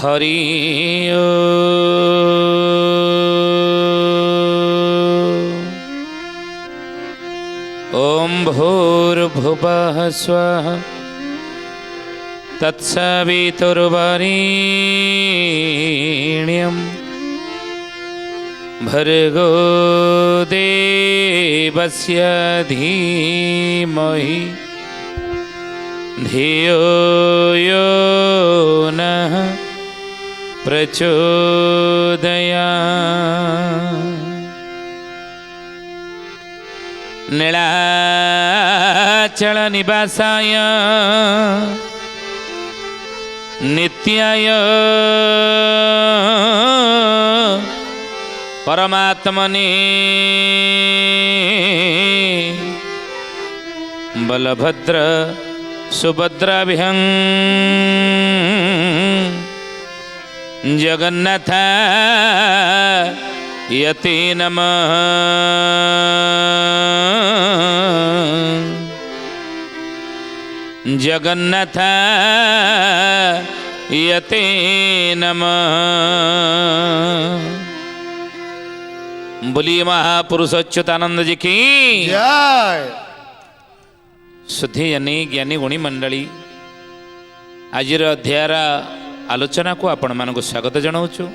हरि ओम भूर्भुवः स्वः तत्सवितुर्वरेण्यं भर्गो देवस्य धीमहि धियो यो नः प्रचोदयात्। नीलाचल निवासाय नित्याय परमात्मने बलभद्र सुभद्राभ्यां जगन्नाथ यते नमः। जगन्नाथ यते नमः। बोलिए महापुरुष अच्युतानंद जी की जय। सुधी यानी ज्ञानी गुणी मंडली आजिर अध्यायर आलोचना को आपण मानक स्वागत जनाऊँ।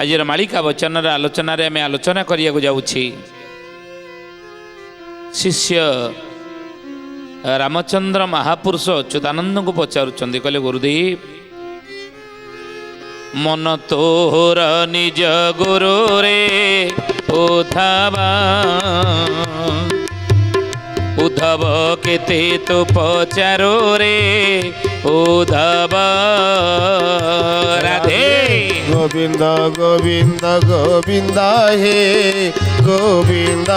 आजिर मालिका वचन आलोचना रे आम आलोचना करिया जाऊँगी शिष्य रामचंद्र महापुरुष अच्युतानंद को पचारुचंदी कहले गुरुदेव मन तोर निज गुरु रे उद्धवा उद्धव केते तो पचारो रे उद्धव। राधे गोविंद गोविंद गोविंद हे गोविंद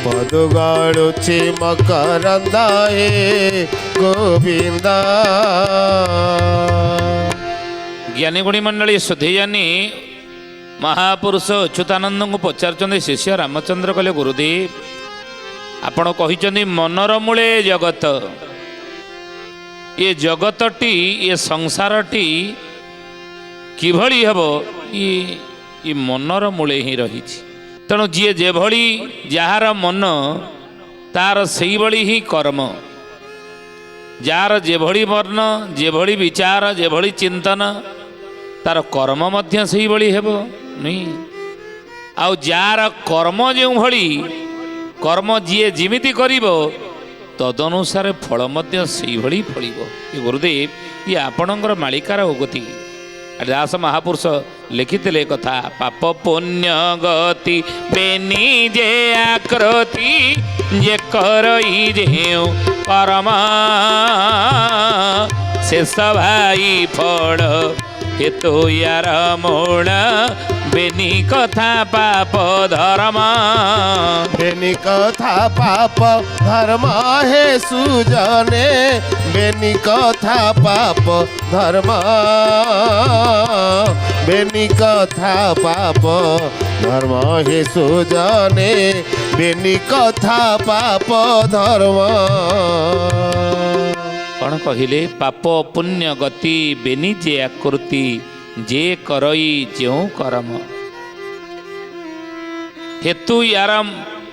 पदुगाड़ुची मकरंद हे गोविंद। ज्ञानी गुणी मंडली सुधीयानी महापुरुष अच्युतानंद को पचार शिष्य रामचंद्र कहले गुरुदेव आपण कही मनर मूले जगत ये जगतटी ये संसारटी किभली हब ये मनर मूले ही रही। तेणु जी जेभली जार मन तार से ही कर्म जार जेभली वर्ण जेभली विचार जेभली चिंतन तार कर्म मध्य से भली हेब नहीं। आउ जार कर्म जो भली कर्म जी जिमिति करिवो तदनुसार फल मध्य से भली फलिबो। गुरुदेव ये आपणकर मालिकार उगति दास महापुरुष लिखिते कथा पाप पुण्य गति बेनी जे आकृति जे करई जे कर्म शेष भाई फल हेतु यार मूल बेनी कथा पाप धर्म बेनी कथा पाप धर्म हे सुजने बेनी कथा पाप धर्म बेनी कथा पाप धर्म हे सुजने बेनी कथा पाप धर्म। कौन कहले पाप पुण्य गति बेनी जे आकृति जे करई जो कर्म हेतु यार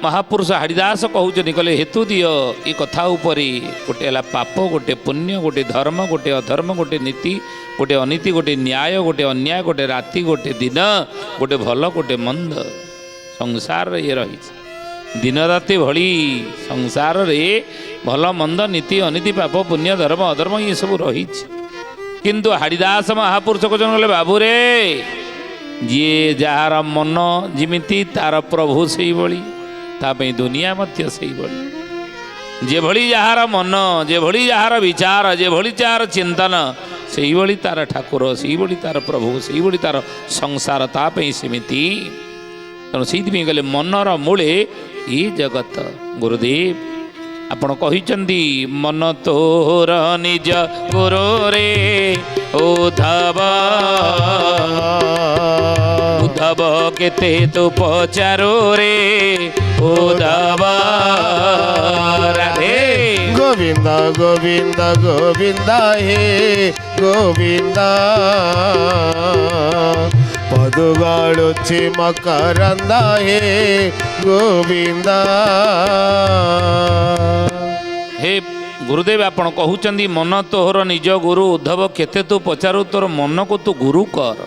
महापुरुष हरिदास कहते कहले हेतु दियो ये कथा उपरी गोटे है पाप गोटे पुण्य गोटे धर्म गोटे अधर्म गोटे नीति गोटे अनीति गोटे न्याय गोटे अन्याय गोटे राति गोटे दिन गोटे भल गोटे मंद संसार ये रही दिन राति भली संसार रे भल मंद नीति अनीति पाप पुण्य धर्म अधर्म ये सब रही। किंतु हरिदास महापुरुष कहते बाबू रे जी जार मन जिमिति तार प्रभु से भली तापई दुनिया मध्य से भली जे भली जार मन जे भली जार विचार जे भली जार चिंतन से भली तार ठाकुर से भली तार प्रभु से भली तार संसार तापई सेमिति। तेणु से गले मनर मूले ये जगत। गुरुदेव आपण कहिचंदी मन तोर निज गुरु रे उद्धव उद्धव केते तो पचारो रे उद्धव। राधे ଗୋବିନ୍ଦ ଗୋବିନ୍ଦ ଗୋବିନ୍ଦ ହେ ଗୋବିନ୍ଦ ପଦୁ ଗଳୁଛି ମକରନ୍ଦ ହେ ଗୋବିନ୍ଦ। हे गुरुदेव आपण कहउचंदी मन तोहर निज गुरु उद्धव केते तू पचारू तोर मन को तू गुरु कर।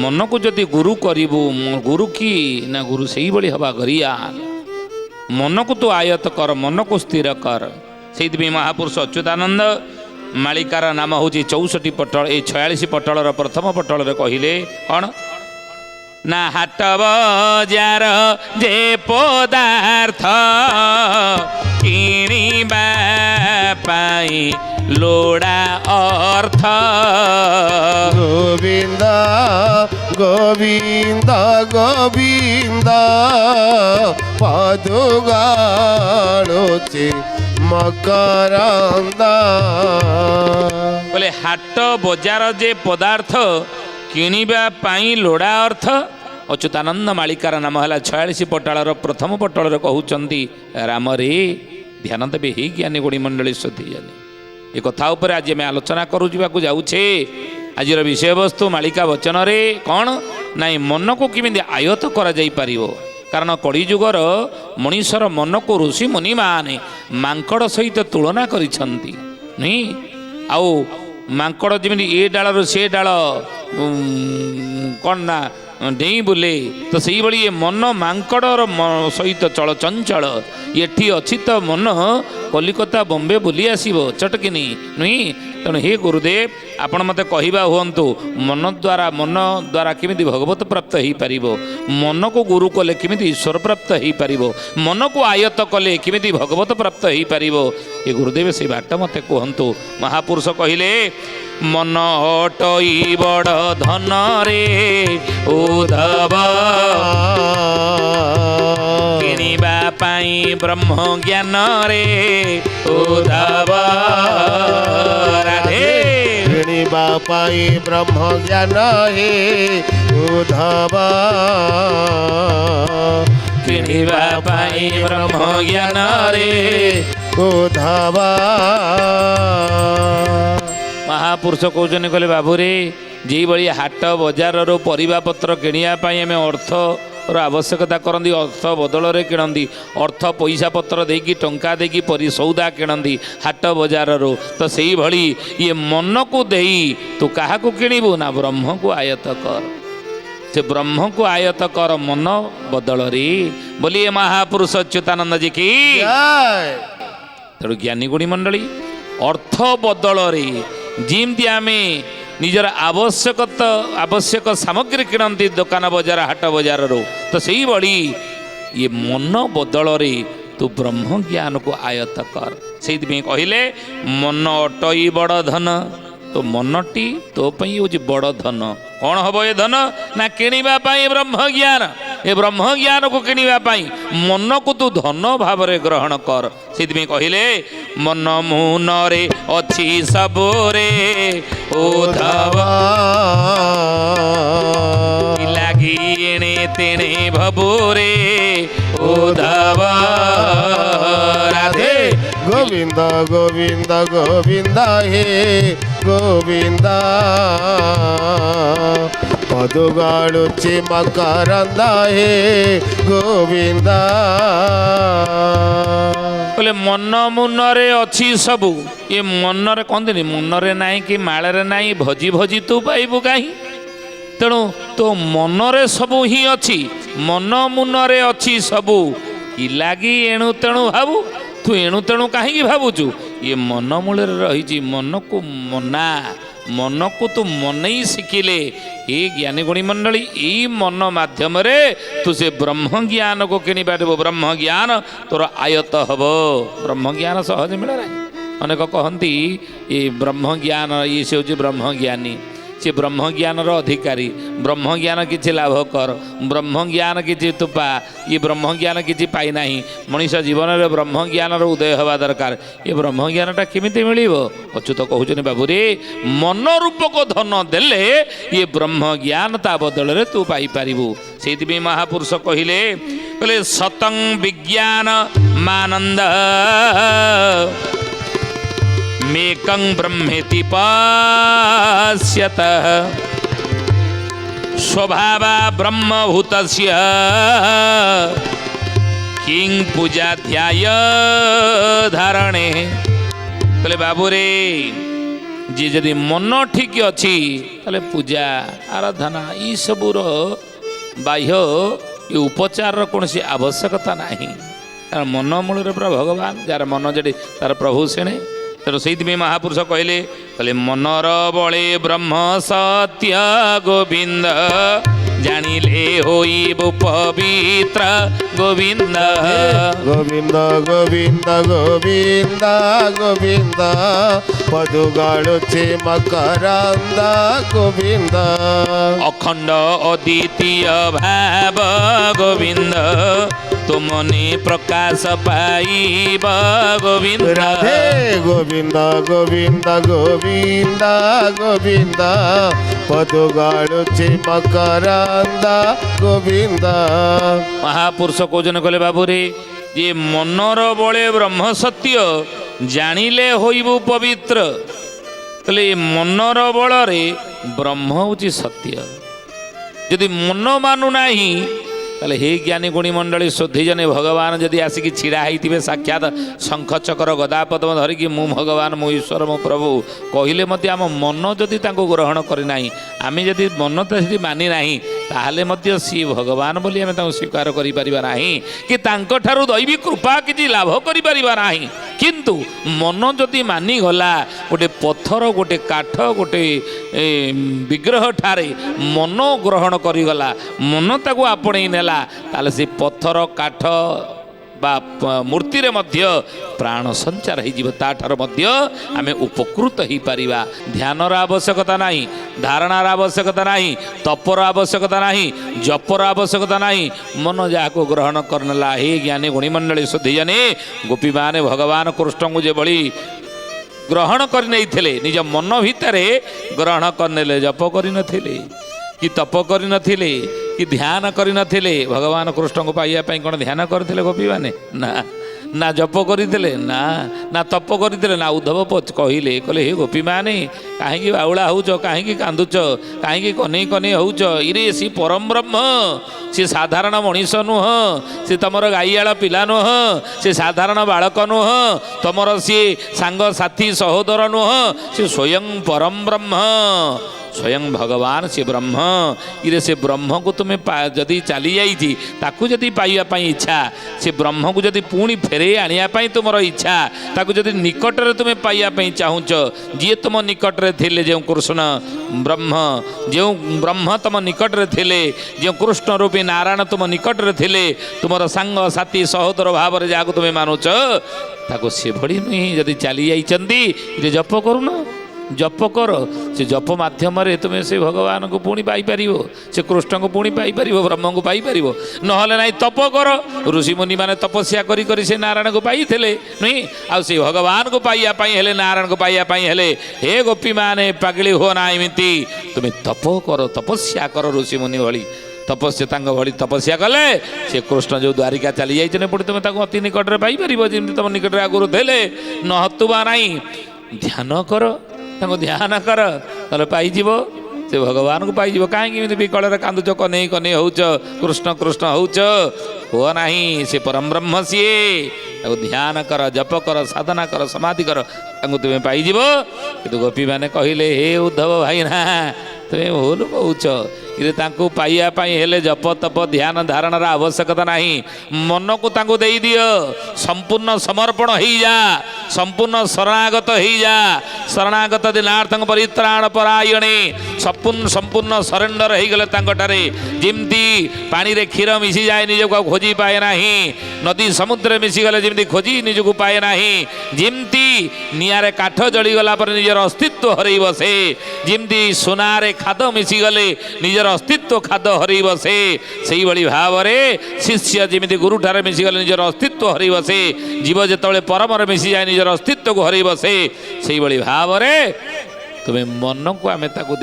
मन को जदि गुरु करिबू गुरु की ना गुरु सही बड़ी हवा गरिया। मन को तू आयत कर मन को स्थिर कर। से महापुरुष अच्युतानंद मालिकार नाम हूँ 64 पटल ए 46 पटलर प्रथम पटल कहले कौन ना हाट बजार जे पदार्थ किणिबा पाई लोड़ा अर्थ। गोविंद गोविंद गोविंद पदु गळुछि मकरंद। बोले हाट बजार जे पदार्थ किणिबा पाई लोड़ा अर्थ। अच्युतानंद मालिकार नाम है 46 पटाളର प्रथम पटाଳରେ कहउचंदी राम रे ध्यान देवे ही ज्ञानी गुणी मंडली श्रद्धे जानी ये कथा उपर आज आम आलोचना करू जावाक जाऊे। आज विषय वस्तु मालिका वचन रे कौन नाई मन को किमिति आयत करा जाई परिवो। कारण कलिजुगर मनीषर मन को ऋषि मुनि माने मांकड़ सहित तुलना करिसंती नहीं आउ मांकड़ जमी ए डालर से डाल कौन ना डेई बुले तो से भाई ये मन मांकड़र सहित चल चंचल ये अच्छी तो मन कलिकता बॉम्बे बुली आसब चटकिनी नुई। तेणु हे गुरुदेव आपण मत कहवा हूँ मन द्वारा किमिति भगवत प्राप्त हो पार मन को गुरु कले किमिति ईश्वर प्राप्त हो पार मन को आयत कले किमिति भगवत प्राप्त हो पार। ये गुरुदेव से बाट मत कहतु। महापुरुष कहले मन अटई बड़ धन रे उद्धव किणिबा पाई ब्रह्म ज्ञान रे उद्धव। राधे किणिबा पाई ब्रह्म ज्ञान हे उद्धव किणिबा पाई ब्रह्म ज्ञान रे उद्धव। महापुरुष कहते कहले बाबू रे जी भाई हाट बजार परिबा पत्र किणिया आम अर्थ आवश्यकता करती अर्थ बदल रे किणती अर्थ पैसा पत्र देकी टंका देकी परि सौदा किणती हाट बजार तो से भली ये मन को देई तू क्या किणबू ना ब्रह्म को आयत कर। से ब्रह्म को आयत कर मन बदल रे बोलिए महापुरुष अच्युतानंद जी की तेणु ज्ञानी गुणी मंडली अर्थ बदल रे जिमती आम निजर आवश्यक सामग्री किणती दुकान बजार हाट बजार तो से बड़ी ये मन बदल रे तू ब्रह्म ज्ञान को आयत कर। से कहले मन अटई बड़ धन तो मनटी तो पई होची बड़ धन। कौन हम ये धन ना किणिबा पाई ब्रह्म ज्ञान ए ब्रह्म ज्ञान को किणिबा पाई मन को तू धन भाव रे ग्रहण कर। से कहले मन मुन रे अच्छी सबरे उद्धव लागी एणे तेणे भबोरे उद्धव। राधे गोविंद गोविंद गोविंद हे गोविंद पदु गळुछि मकरंद हे गोविंद। बोले मन मुन रे अच्छी सबू ये मन रे कहते मन रे नाई कि माल रे नाई भजी भजी तू पाइबू कहीं। तेणु तो मन रे सबू ही अच्छी मन मुन रे अच्छी सबू कि लगी एणु तेणु भाबू तू एणु तेणु कहीं भावुचु ये मन मूल रही मन को मना मन को तू मन ही शिखिले ये ज्ञानी गुणी मंडली यही मन माध्यम तू से ब्रह्म ज्ञान को किणी पार ब्रह्म ज्ञान तोर आयत हम ब्रह्म ज्ञान सहज मिले ना। अनेक कहती ये ब्रह्म ज्ञान ये से हूँ ब्रह्म ज्ञानी से ब्रह्म ज्ञान अधिकारी ब्रह्म ज्ञान किसी लाभ कर ब्रह्म ज्ञान किसी तू पा ये ब्रह्म ज्ञान किसी पाई ना मनीष जीवन में ब्रह्म ज्ञान उदय हवा दरकार ये ब्रह्म ज्ञानटा केमिति मिलिबो। अच्युत कहउछनी बाबू रे मन रूपक धन देले ये ब्रह्म ज्ञान ता बदल रे तू पाई पारिबू। सेति महापुरुष कहिले କହିଲେ ସତଂ ବିଜ୍ଞାନ ମାନନ୍ଦ मेकं ब्रह्मेति पश्यतः स्वभावा ब्रह्मभूतस्य किं पूजाध्याय धारणे कहले बाबू रे जी जदि मन ठीक अच्छी ताले पूजा आराधना ई सबूर बाह्य ये उपचार कौन सी आवश्यकता नहीं मन मूल पूरा भगवान जार मन जड़ी तार प्रभु सेणे तेणु से महापुरुष कहले कहले मनर बले ब्रह्म सत्य गोविंद जानिले होइबु पवित्र गोविंद गोविंद गोविंद गोविंद गोविंद पदुगाळुचे मकरंद गोविंद अखंड अद्वितीय भाव गोविंद तुमने प्रकाश पाइब गोविंद राधे गोविंद गोविंद गोविंद गोविंद पदुगाळुचे मकरंद गोविंद महापुरुष कौन कहले बाबू रे ये मनर बले ब्रह्म सत्य जानिले होइबु पवित्र कहले मनर बल रे ब्रह्म होची सत्य यदि मन मानु नाही ताले हे ज्ञानी गुणी मंडली शुद्धिजने भगवान जदि आसिक छिड़ा होते साक्षात शंख चक्र गदा पद्म धरिकी मु भगवान मु ईश्वर मो प्रभु कहले मत आम मन जदि ग्रहण करना आम जदि मन तो मानी ना ताहले मध्य सी भगवान बोली आम स्वीकार करा कि तांको दैवी कृपा किसी लाभ करा किंतु मन जदि मानी गला गोटे पत्थर गोटे काठ गोटे विग्रह ठारे मन ग्रहण करिगला मन ताको आपणई नेला ताले से पत्थर काठ बा मूर्ति रे मध्य प्राण संचार हो ताठार मध्य आमे उपकृत हो पारिबा ध्यानर आवश्यकता नहीं धारणार आवश्यकता नहीं तपर आवश्यकता नहीं जपर आवश्यकता नहीं मन जाको ग्रहण करनेला हे ज्ञानी गुणी मंडली शुद्धिजने गोपी माने भगवान कृष्ण को जे बड़ी ग्रहण कर नहीं थिले निज मन भितरे ग्रहण करनेले जप करि नथिले कि तप करि नथिले कि ध्यान करि नथिले भगवान कृष्ण को पाइया पई कोन ध्यान करथिले गोपी माने ना ना जप करथिले ना ना तप करथिले ना उद्धव कहले कहले हे गोपी माने काहेकि बाउला होउच काहेकि कांदुच काहेकि कने कने होउच इरे सी परम ब्रह्म सी साधारण मनीष नुह सी तमर गाईआल पिला नुह सी साधारण बालक नुह तमर सी सांग साथी सहोदर नुह सी स्वयं परम ब्रह्म स्वयं भगवान से ब्रह्म इरे से ब्रह्म को तुम्हें जदि चली जाइए ताकू जदि पाइबा इच्छा से ब्रह्म को जदि पुणी फेरे आने तुम इच्छा ताकू जदि निकट में तुम्हें पाइबा चाहूच जी तुम निकट में थे जो कृष्ण ब्रह्म जो ब्रह्म तुम निकट में थे जो कृष्ण रूपी नारायण तुम निकट में थे तुम सांग साथी सहोदर भाव में जहाँ तुम्हें मानुच ताकू से भड़ी नुह जदि चली जाइए जप करून जप कर से जप माध्यम तुम्हें से भगवान को पुणी पाइपर से कृष्ण को पुणी पाइपर ब्रह्म को पाइपर नहले ना तप कर ऋषि मुनि मैंने तपस्या करी से नारायण को पाई नुई आ भगवान को पाइबापी हेले नारायण को पाइबापी हेले हे गोपी माने पागली हो ना एमती तुम्हें तप कर तपस्या कर ऋषि मुनि भली तपस्या भली तपस्या कले से कृष्ण जो द्वारिका चली जाइए पुणी तुम अति निकट में पाइपर जमी तुम निकट आगुरी थे न हतुबा नाई ध्यान कर ध्यान कर ताले पाइज से भगवान को पाइज कहीं विकल कांदुच कने कने होउच कृष्ण कृष्ण होउच हो नहीं से परम ब्रह्म सी ध्यान कर जप कर साधना कर समाधि कर तुम्हें पाइज कि गोपी मैंने कहले हे उद्धव भाई ना तुम्हें भूल कौच इरे तांको पाइबापी हेले जप तप ध्यान धारणार आवश्यकता नहीं मन को तांको दे दियो संपूर्ण समर्पण हो जा संपूर्ण शरणागत हो जा शरणागत दिनार्थ परित्राण परायणे संपूर्ण सरेंडर हो गले तांकोटारे जिमती पानी रे क्षीर मिसी जाए निजको खोजी पाए नहीं नदी समुद्र मिसी गले जिमती खोजी निजको पाए नहीं जिमती नियारे काठ जली गला पर निजर अस्तित्व हरई बसे जिमती सोनारे खाद मिसी गले निजर अस्तित्व खाद हरई बसे से भाव में शिष्य जमी गुरु ठारे मिसीगले निजर अस्तित्व हरई बसे जीव जिते परम मिसी जाए निजर अस्तित्व को हरई बसे से भाव में तुम्हें मन को आम ताकू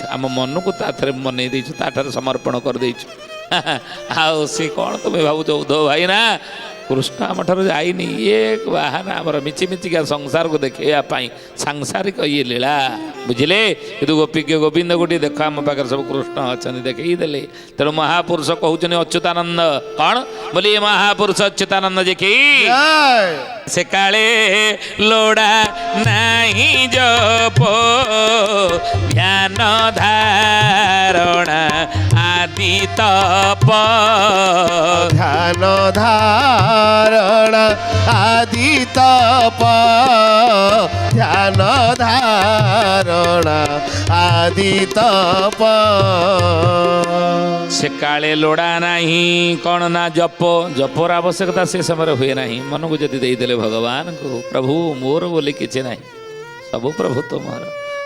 आम मन को ताथरे मन समर्पण कर ଆଉ ସେ କ'ଣ ତୁମେ ଭାବୁଛ ଉଦ୍ଧବ ଭାଇ ନା କୃଷ୍ଣ ଆମଠାରୁ ଯାଇନି, ଇଏ ବାହାନା ଆମର ମିଚିମିଚିକା ସଂସାରକୁ ଦେଖେଇବା ପାଇଁ ସାଂସାରିକ ଇଏ ଲୀଳା, ବୁଝିଲେ। କିନ୍ତୁ ଗୋପୀକ୍ୟ ଗୋବିନ୍ଦ ଗୋଟିଏ ଦେଖ ଆମ ପାଖରେ ସବୁ କୃଷ୍ଣ ଅଛନ୍ତି ଦେଖେଇ ଦେଲେ। ତେଣୁ ମହାପୁରୁଷ କହୁଛନ୍ତି ଅଚ୍ୟୁତାନନ୍ଦ, କ'ଣ ବୋଲି ଏ ମହାପୁରୁଷ ଅଚ୍ୟୁତାନନ୍ଦ ଯେ କି ସେ କାଳେ ଲୋଡ଼ା ନାହିଁ ଜପ ଧ୍ୟାନ ଧାରଣା ଆଦି ତପ ଧ୍ୟାନ ଧାରଣା ଆଦି ତପ ଧ୍ୟାନ ଧାରଣା ଆଦି ତପ ସେ କାଳେ ଲୋଡ଼ା ନାହିଁ କ'ଣ ନା ଜପ, ଜପର ଆବଶ୍ୟକତା ସେ ସମୟରେ ହୁଏ ନାହିଁ। ମନକୁ ଯଦି ଦେଇଦେଲେ ଭଗବାନଙ୍କୁ, ପ୍ରଭୁ ମୋର ବୋଲି କିଛି ନାହିଁ, ସବୁ ପ୍ରଭୁ ତୁମର,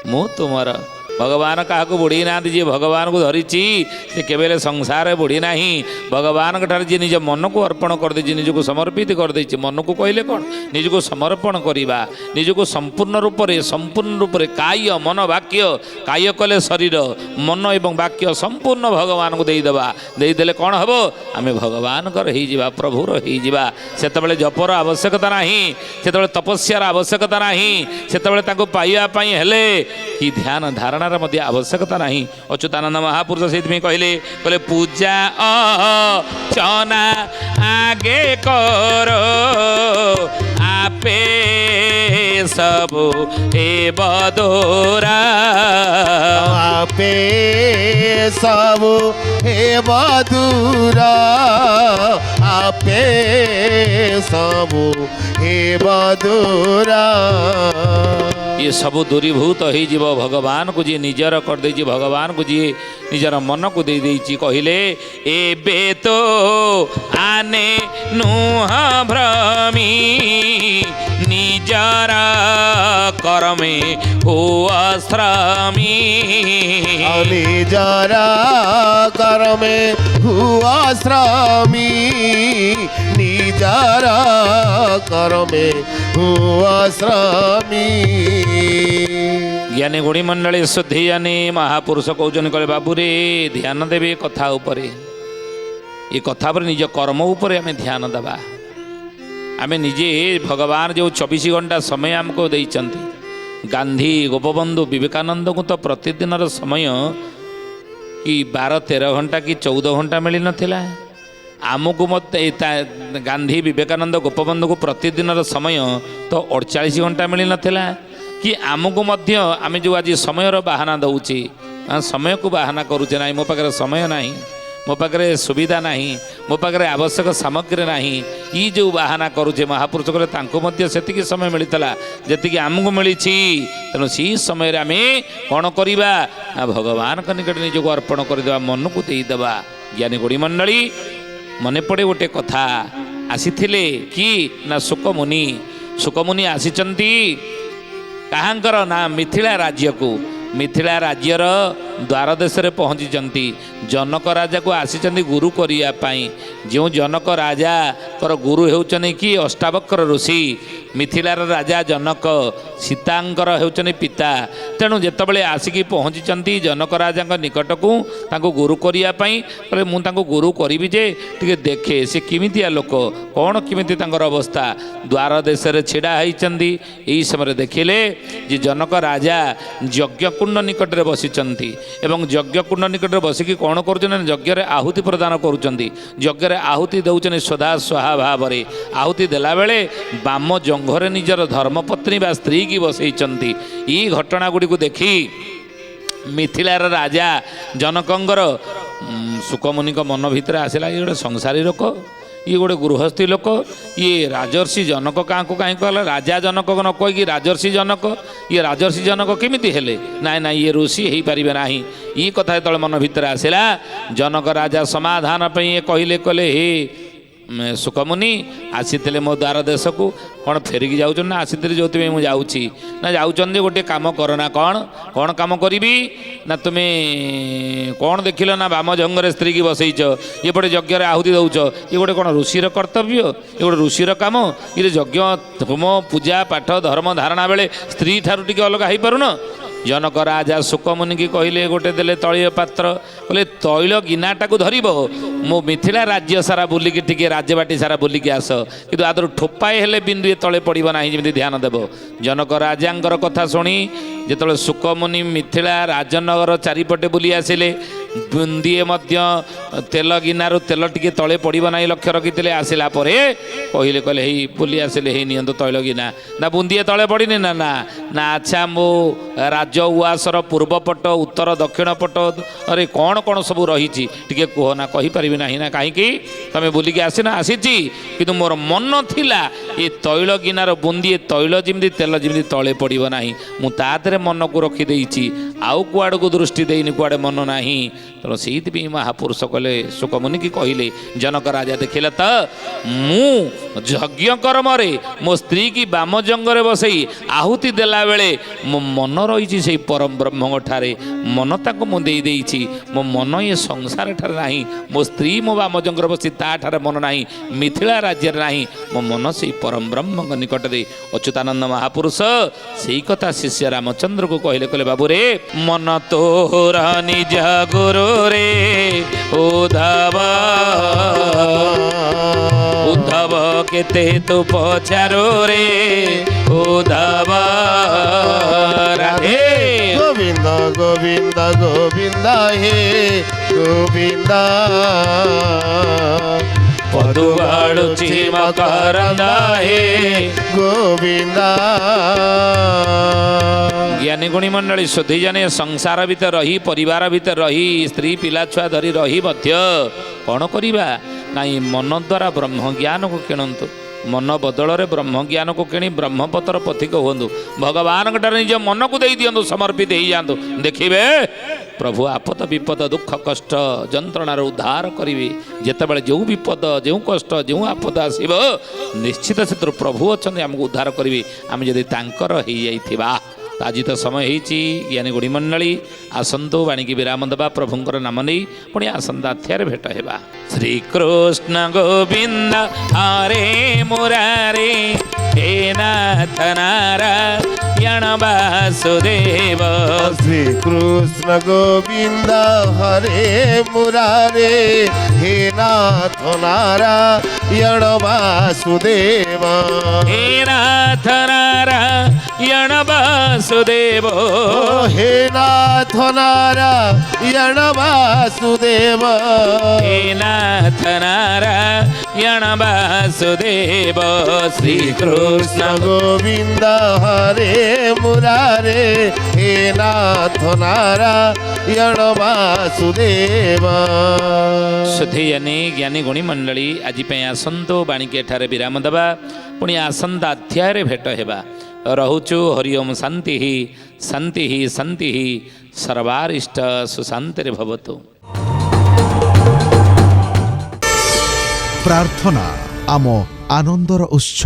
ମୁଁ ତୁମର। ଭଗବାନ କାହାକୁ ବୁଢ଼େଇ ନାହାନ୍ତି, ଯିଏ ଭଗବାନଙ୍କୁ ଧରିଛି ସେ କେବେ ସଂସାରରେ ବୁଢ଼ୀ ନାହିଁ। ଭଗବାନଙ୍କ ଠାରେ ଯିଏ ନିଜ ମନକୁ ଅର୍ପଣ କରିଦେଇଛି, ନିଜକୁ ସମର୍ପିତ କରିଦେଇଛି, ମନକୁ କହିଲେ କ'ଣ ନିଜକୁ ସମର୍ପଣ କରିବା, ନିଜକୁ ସମ୍ପୂର୍ଣ୍ଣ ରୂପରେ କାୟ ମନ ବାକ୍ୟ, କାୟ କଲେ ଶରୀର, ମନ ଏବଂ ବାକ୍ୟ ସମ୍ପୂର୍ଣ୍ଣ ଭଗବାନଙ୍କୁ ଦେଇଦେବା। ଦେଇଦେଲେ କ'ଣ ହେବ, ଆମେ ଭଗବାନଙ୍କର ହେଇଯିବା, ପ୍ରଭୁର ହେଇଯିବା। ସେତେବେଳେ ଜପର ଆବଶ୍ୟକତା ନାହିଁ, ସେତେବେଳେ ତପସ୍ୟାର ଆବଶ୍ୟକତା ନାହିଁ, ସେତେବେଳେ ତାଙ୍କୁ ପାଇବା ପାଇଁ ହେଲେ କି ଧ୍ୟାନ ଧାରଣାର ମଧ୍ୟ ଆବଶ୍ୟକତା ନାହିଁ। ଅଚ୍ୟୁତାନନ୍ଦ ମହାପୁରୁଷ ସେଇଥିପାଇଁ କହିଲେ ପୂଜା ଅର୍ଚ୍ଚନା ଆଗେ କର ଆପେ ସବୁ ହେବ ଦୋରା ଆପେ ସବୁ ହେବ ଦୂର ଆପେ ସବୁ ହେବ ଦୂର ये सब दूरीभूत हो भगवान को जी निजर कर दे, भगवान को जी निजर मन को दे देछि। कहले एबे तो आने नुह भ्रमी निजर करमे हो श्रमी निजर करमे हुआ श्रमी निजर करमे हुआ श्रमी। ज्ञानी गुणी मंडली शुद्धि ज्ञानी महापुरुष कहते कहे बाबू रे ध्यान देवे कथा उपरे, ये कथा पर निज कर्म उपरे आमे ध्यान देवा। आमे निजे भगवान जो 24 घंटा समय आमको देइचंती, गांधी गोपबंधु विवेकानंद को तो प्रतिदिन समय कि 12-13 घंटा कि 14 घंटा मिली नथिला। आमको मत गांधी विवेकानंद गोपबंधु को प्रतिदिन समय तो 48 घंटा मिली नथिला कि आमको मध्य आमे जो आज समय बाहाना दउची, समय को बाहाना करूचे ना, मो पाखे समय ना, मो पाखे सुविधा ना, मो पाखे आवश्यक सामग्री ना, ये जो बाहाना करूचे महापुरुष कहले तांको मध्य सेतिकी समय मिलता जी आमको मिली। तेणु सी समय आम कौन करवा ना भगवान का निकट निजक अर्पण करदेवा, मन को देदेवा। ज्ञानी गुणी मंडली मने पड़े गोटे कथा आसी कि ना सुकमुनि आसीचंती कहांकर ना मिथिला राज्य को, मिथिला राज्यर द्वार देश में पहुँची जनक राजा को आसीचंती गुरु करिया पाई। जो जनक राजा कर गुरु होउचने कि अष्टावक्र ऋषि, मिथिलार राजा जनक सीतांकर होउचने पिता। तेणु जेतबेले आसिकी पहुँची जनक राजा निकट को तांको गुरु करिया पाई, कहले मु तांको गुरु करिबि जे टिके देखे से किमितिया लोक कौन किमिति तांकर अवस्था। द्वार देश रे छिड़ा होइचंती, एई समय देखिले जे जनक राजा यज्ञकुंड निकट रे बसिचंती एवं यज्ञकुंड निकट रे बसिकी कौन करुचन यज्ञ रे आहुति प्रदान करुचंती। यज्ञ रे आहुति दउचन सदा स्वाहा भाव रे आहुति देला बेले बाम जंघरे निजर धर्मपत्नी बा स्त्री की बसैचंती। ई घटना गुडी को देखी मिथिलार राजा जनकंगर सुकमुनि मन भितर आसला, ये गोटे संसारी लोक, ये गोटे गृहस्थी लोक, ये राजर्षि जनक क्या कहला राजा जनक न कहीकि राजर्षि जनक, ये राजर्षि जनक केमिति हेले ना ना ये ऋषि हो पारे ना। ये कथा जो मन भितर आसला जनक राजा समाधान पे कहले कहले हे सुकमुनि आसीते मो द्वार देश को कौन फेरिकी जाऊँ ना आसी जो तुम्हें मुझे जाऊँगी ना जाऊँ गोटे कम करना कौन कौन कम करी ना तुम्हें कौन देख ना बाम जंगरे स्त्री की बसईच ये पटे यज्ञ आहुति दौच ये गोटे कौन ऋषिर कर्तव्य ये गोटे ऋषिर कम ये यज्ञ होम पूजा पाठ धर्म धारणा बेले स्त्री ठारू टी अलग हो पारुन जनक राजा सुकमुनि की कहले गोटे देले तैल पात्र कहले तैल गिनाटाକୁ धरिब मो मिथिला राज्य सारा बुलिकी टिके राजबाटी सारा बुलिकी आस किंतु आदर ठोपाए हेले बिंदु तले पड़ब ना जमी ध्यान देव जनक राजांकर कथा शुणी जिते सुकमुनि मिथिला राजनगर चारिपटे बुली आसिले बुंदीए तेल गिनारू तेल टिके तले पड़ब ना लक्ष्य रखी आसला कहले कहले हे बुली आसिले हे नियंतु तैल गिना ना बुंदीए तले पड़नी ना ना ना अच्छा मो राज उआसर पूर्वपट उत्तर दक्षिण पट अरे कौन कौन सब रही टिके कह ना कहीपर ना ना कहीं तुम बुलिकी आसीना आसी कि मोर मन थिला ये तैल गिनार बुंदीए तैल जमी तेल जमी तले पड़ब ना मुझे मन को रखीदे आउ कुआड़ को दृष्टि देनी कुआड़े मन ना तेणु से महापुरुष कहले सुकमुनि की कहले जनक राजा देखिले तो मु यज्ञ कर्म मो स्त्री की बाम जंगरे बसई आहुति देला बेले मो मन रही से परम ब्रह्म ठारे मन ताको मु दे देइछि मो मन ये संसार ठारे नाही मो स्त्री मो बाम जंगरे बसी ता ठारे मन नाही मिथिला राज्य नाही मो मन से परम ब्रह्म निकट दे अच्युतानंद महापुरुष सेई कथा शिष्य रामचंद्र को कहले कहले बाबू रे मन तोर निज गुरु रे उद्धव उद्धव केते तू पचारो रे उद्धव राधे गोविंद गोविंद गोविंद हे गोविंद पदुवाड़ुची मकरंदा हे गोविंद ज्ञानी गुणी मंडली सुधी जाने संसार भीतर रही परिवार भीतर रही स्त्री पिला छुआ धरी रही मध्य कौन करिबा नाई मन द्वारा ब्रह्म ज्ञान को किणतु मन बदल रे ब्रह्म ज्ञान को किणी ब्रह्मपत्र पथिक हुंतु भगवान निज मन को दे दियंतु समर्पित हो जातु देखिए प्रभु आपद विपद दुख कष्ट जंत्रणार उद्धार करेंगे जितेबाला जो विपद जो कष्ट जो आपद आसब निश्चित से प्रभु अच्छा आमको उद्धार करेंगे आम जदि तांकर हो जाइथिबा आज तो समय होती ज्ञानी गुणी मंडली आसतु बाणीकी विराम देवा प्रभुंर नाम नहीं पुणी आसंता अध्याय भेट होगा श्रीकृष्ण गोविंद हरे मुरारे हे नाथ नारायण वासुदेव श्रीकृष्ण गोविंद हरे मुरारे हे नाथ नारायण वासुदेव हे नाथ नारायण वासुदेव हे नाथ नारायण वासुदेव हे नाथ नारायण वासुदेव श्रीकृष्ण गोविंद हरे मुरारे हे नाथ नारायण वासुदेव सुधीयने ज्ञानी गुणी मंडली आज आसंतो बाणीके ठारे विराम देवा पुणी आसंता अध्याय भेट होगा रहुचु हरिओम शांति शांति शांति सर्वारिष्ट सुशांति भवतु। प्रार्थना आम आनंदर उत्स।